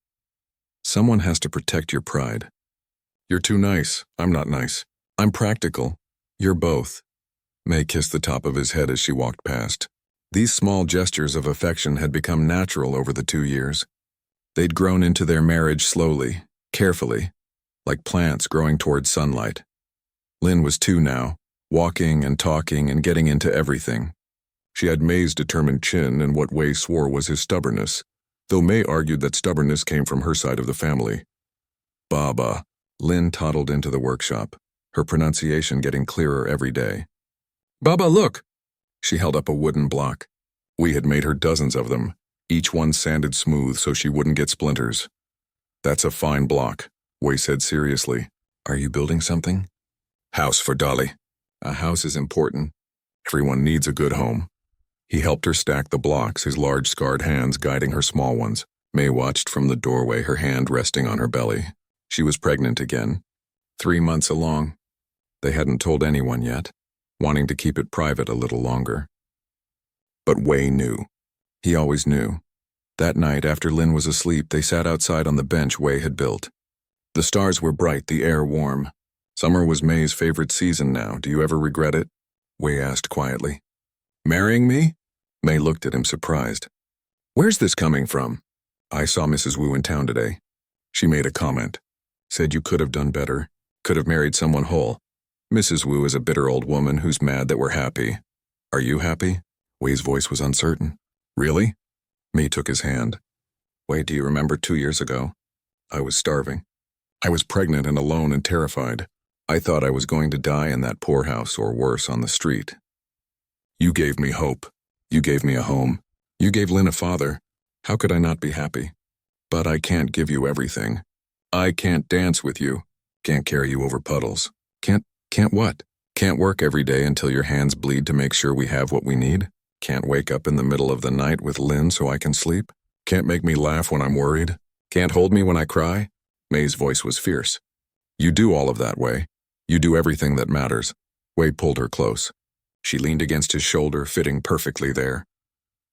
Someone has to protect your pride." "You're too nice. I'm not nice. I'm practical. You're both." May kissed the top of his head as she walked past. These small gestures of affection had become natural over the 2 years. They'd grown into their marriage slowly, carefully, like plants growing toward sunlight. Lynn was 2 now, walking and talking and getting into everything. She had May's determined chin and what Wei swore was his stubbornness, though May argued that stubbornness came from her side of the family. "Baba." Lynn toddled into the workshop, her pronunciation getting clearer every day. "Baba, look!" She held up a wooden block. We had made her dozens of them. each one sanded smooth so she wouldn't get splinters. That's a fine block, Wei said seriously. Are you building something? House for Dolly. A house is important. Everyone needs a good home. He helped her stack the blocks, his large scarred hands guiding her small ones. May watched from the doorway, her hand resting on her belly. She was pregnant again. 3 months along. They hadn't told anyone yet, wanting to keep it private a little longer. But Wei knew. He always knew. That night, after Lin was asleep, they sat outside on the bench Wei had built. The stars were bright, the air warm. Summer was May's favorite season now. Do you ever regret it? Wei asked quietly. Marrying me? May looked at him surprised. Where's this coming from? I saw Mrs. Wu in town today. She made a comment. Said you could have done better. Could have married someone whole. Mrs. Wu is a bitter old woman who's mad that we're happy. Are you happy? Wei's voice was uncertain. Really? May took his hand. Wei, do you remember 2 years ago? I was starving. I was pregnant and alone and terrified. I thought I was going to die in that poorhouse or worse on the street. You gave me hope. You gave me a home. You gave Lin a father. How could I not be happy? But I can't give you everything. I can't dance with you. Can't carry you over puddles. Can't what? Can't work every day until your hands bleed to make sure we have what we need? Can't wake up in the middle of the night with Lin so I can sleep? Can't make me laugh when I'm worried? Can't hold me when I cry? May's voice was fierce. You do all of that, Wei. You do everything that matters. Wei pulled her close. She leaned against his shoulder, fitting perfectly there.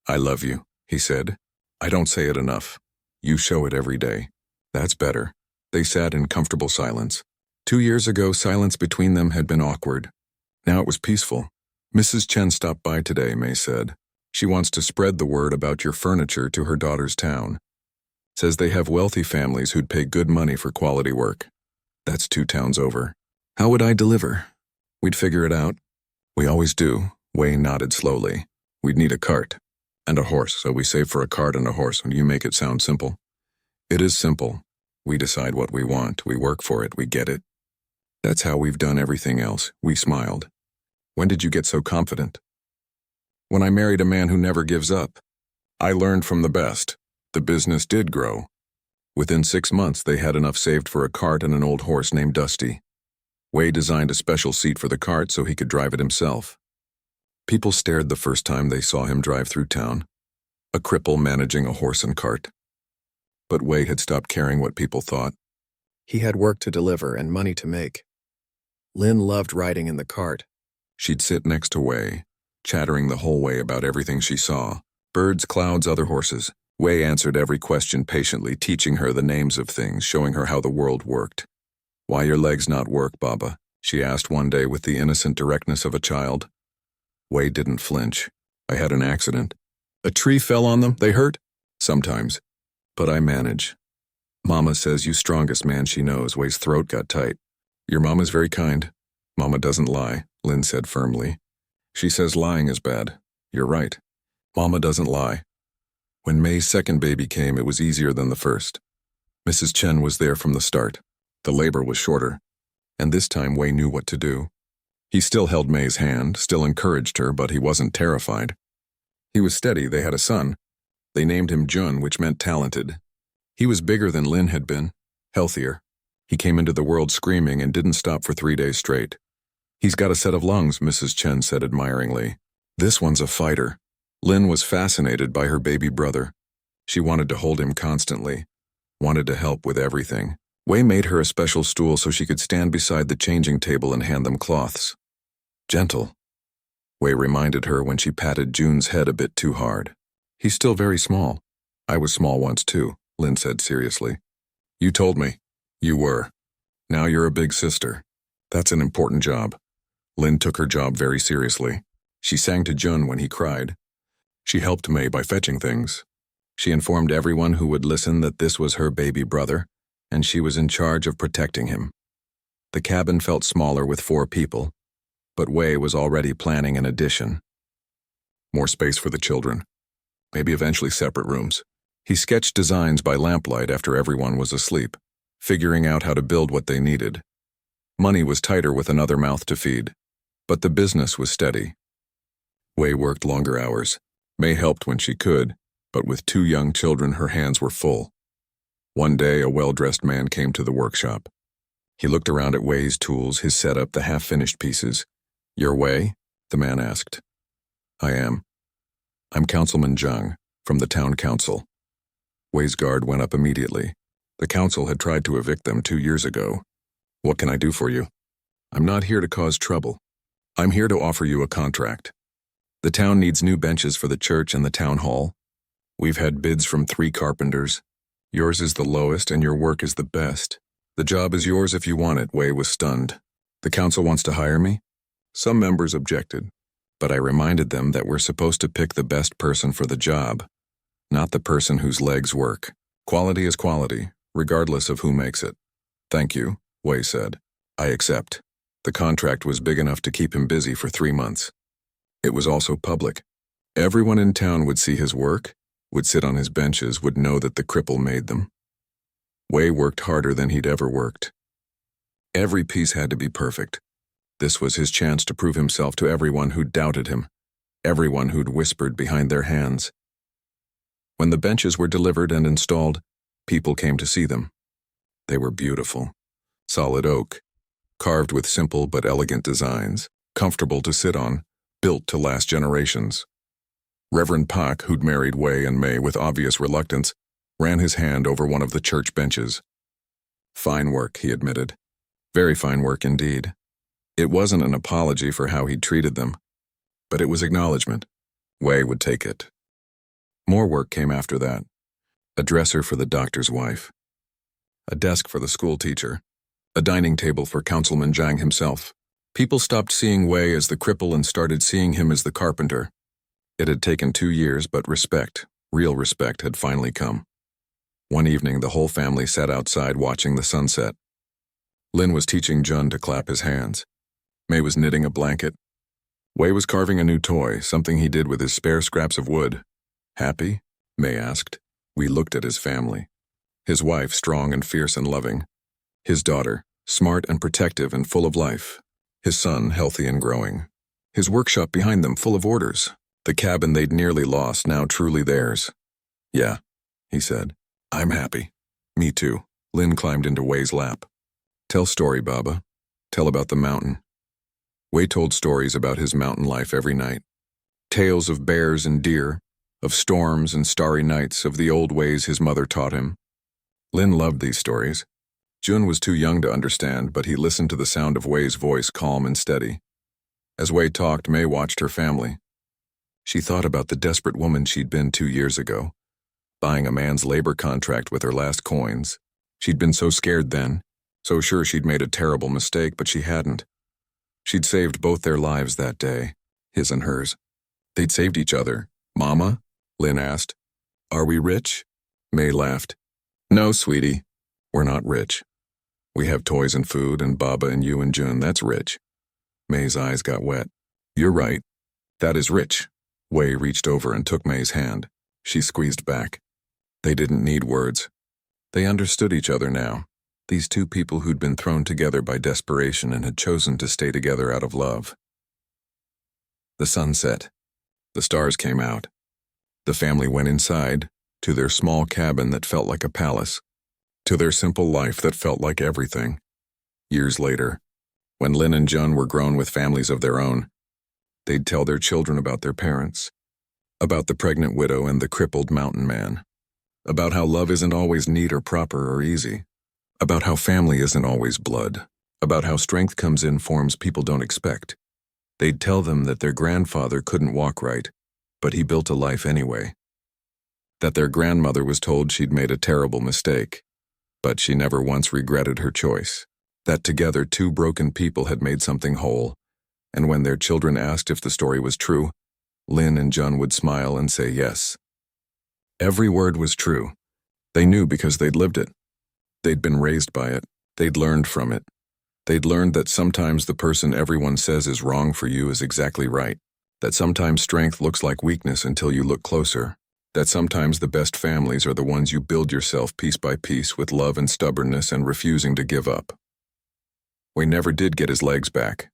I love you, he said. I don't say it enough. You show it every day. That's better. They sat in comfortable silence. 2 years ago, silence between them had been awkward. Now it was peaceful. Mrs. Chen stopped by today, May said. She wants to spread the word about your furniture to her daughter's town. Says they have wealthy families who'd pay good money for quality work. That's 2 towns over. How would I deliver? We'd figure it out. We always do. Wei nodded slowly. We'd need a cart. And a horse, so we save for a cart and a horse. And you make it sound simple. It is simple. We decide what we want. We work for it. We get it. That's how we've done everything else. We smiled. When did you get so confident? When I married a man who never gives up. I learned from the best. The business did grow. Within 6 months, they had enough saved for a cart and an old horse named Dusty. Wei designed a special seat for the cart so he could drive it himself. People stared the first time they saw him drive through town. A cripple managing a horse and cart. But Wei had stopped caring what people thought. He had work to deliver and money to make. Lin loved riding in the cart. She'd sit next to Wei, chattering the whole way about everything she saw. Birds, clouds, other horses. Wei answered every question patiently, teaching her the names of things, showing her how the world worked. Why your legs not work, Baba? She asked one day with the innocent directness of a child. Wei didn't flinch. I had an accident. A tree fell on them, they hurt? Sometimes. But I manage. Mama says you strongest man she knows. Wei's throat got tight. Your mama's very kind. Mama doesn't lie, Lin said firmly. She says lying is bad. You're right. Mama doesn't lie. When May's second baby came, it was easier than the first. Mrs. Chen was there from the start. The labor was shorter. And this time Wei knew what to do. He still held May's hand, still encouraged her, but he wasn't terrified. He was steady. They had a son. They named him Jun, which meant talented. He was bigger than Lin had been, healthier. He came into the world screaming and didn't stop for 3 days straight. He's got a set of lungs, Mrs. Chen said admiringly. This one's a fighter. Lin was fascinated by her baby brother. She wanted to hold him constantly, wanted to help with everything. Wei made her a special stool so she could stand beside the changing table and hand them cloths. Gentle. Wei reminded her when she patted Jun's head a bit too hard. He's still very small. I was small once too, Lin said seriously. You told me. You were. Now you're a big sister. That's an important job. Lin took her job very seriously. She sang to Jun when he cried. She helped May by fetching things. She informed everyone who would listen that this was her baby brother, and she was in charge of protecting him. The cabin felt smaller with 4 people, but Wei was already planning an addition. More space for the children. Maybe eventually separate rooms. He sketched designs by lamplight after everyone was asleep, figuring out how to build what they needed. Money was tighter with another mouth to feed, but the business was steady. Wei worked longer hours. May helped when she could, but with 2 young children her hands were full. One day a well-dressed man came to the workshop. He looked around at Wei's tools, his setup, the half-finished pieces. "Your Wei?" the man asked. "I am. I'm Councilman Zhang, from the town council." Wei's guard went up immediately. The council had tried to evict them 2 years ago. "What can I do for you?" "I'm not here to cause trouble. I'm here to offer you a contract. The town needs new benches for the church and the town hall. We've had bids from 3 carpenters. Yours is the lowest and your work is the best. The job is yours if you want it." Wei was stunned. "The council wants to hire me?" Some members objected, but I reminded them that we're supposed to pick the best person for the job, not the person whose legs work. Quality is quality, regardless of who makes it. "Thank you," Wei said. "I accept." The contract was big enough to keep him busy for 3 months. It was also public. Everyone in town would see his work, would sit on his benches, would know that the cripple made them. Wei worked harder than he'd ever worked. Every piece had to be perfect. This was his chance to prove himself to everyone who'd doubted him, everyone who'd whispered behind their hands. When the benches were delivered and installed, people came to see them. They were beautiful. Solid oak, carved with simple but elegant designs, comfortable to sit on, built to last generations. Reverend Pak, who'd married Wei and Mei with obvious reluctance, ran his hand over one of the church benches. "Fine work," he admitted. "Very fine work indeed." It wasn't an apology for how he'd treated them, but it was acknowledgement. Wei would take it. More work came after that. A dresser for the doctor's wife. A desk for the school teacher. A dining table for Councilman Zhang himself. People stopped seeing Wei as the cripple and started seeing him as the carpenter. It had taken 2 years, but respect, real respect, had finally come. One evening, the whole family sat outside watching the sunset. Lin was teaching Jun to clap his hands. Mei was knitting a blanket. Wei was carving a new toy, something he did with his spare scraps of wood. "Happy?" Mei asked. We looked at his family. His wife, strong and fierce and loving. His daughter, smart and protective and full of life. His son, healthy and growing. His workshop behind them, full of orders. The cabin they'd nearly lost, now truly theirs. "Yeah," he said. "I'm happy." "Me too." Lin climbed into Wei's lap. "Tell story, Baba. Tell about the mountain." Wei told stories about his mountain life every night. Tales of bears and deer, of storms and starry nights, of the old ways his mother taught him. Lin loved these stories. Jun was too young to understand, but he listened to the sound of Wei's voice, calm and steady. As Wei talked, Mei watched her family. She thought about the desperate woman she'd been 2 years ago, buying a man's labor contract with her last coins. She'd been so scared then, so sure she'd made a terrible mistake, but she hadn't. She'd saved both their lives that day, his and hers. They'd saved each other. "Mama?" Lin asked. "Are we rich?" Mei laughed. "No, sweetie, we're not rich. We have toys and food and Baba and you and Jun, that's rich." Mei's eyes got wet. "You're right. That is rich." Wei reached over and took Mei's hand. She squeezed back. They didn't need words. They understood each other now. These 2 people who'd been thrown together by desperation and had chosen to stay together out of love. The sun set. The stars came out. The family went inside, to their small cabin that felt like a palace, to their simple life that felt like everything. Years later, when Lin and Jun were grown with families of their own, they'd tell their children about their parents, about the pregnant widow and the crippled mountain man, about how love isn't always neat or proper or easy, about how family isn't always blood, about how strength comes in forms people don't expect. They'd tell them that their grandfather couldn't walk right, but he built a life anyway. That their grandmother was told she'd made a terrible mistake, but she never once regretted her choice. That together 2 broken people had made something whole, and when their children asked if the story was true, Lin and Jun would smile and say yes. Every word was true. They knew because they'd lived it. They'd been raised by it. They'd learned from it. They'd learned that sometimes the person everyone says is wrong for you is exactly right. That sometimes strength looks like weakness until you look closer. That sometimes the best families are the ones you build yourself piece by piece with love and stubbornness and refusing to give up. Wei never did get his legs back,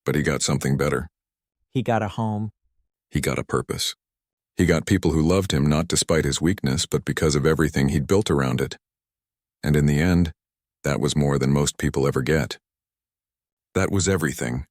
but he got something better. He got a home. He got a purpose. He got people who loved him not despite his weakness, but because of everything he'd built around it. And in the end, that was more than most people ever get. That was everything.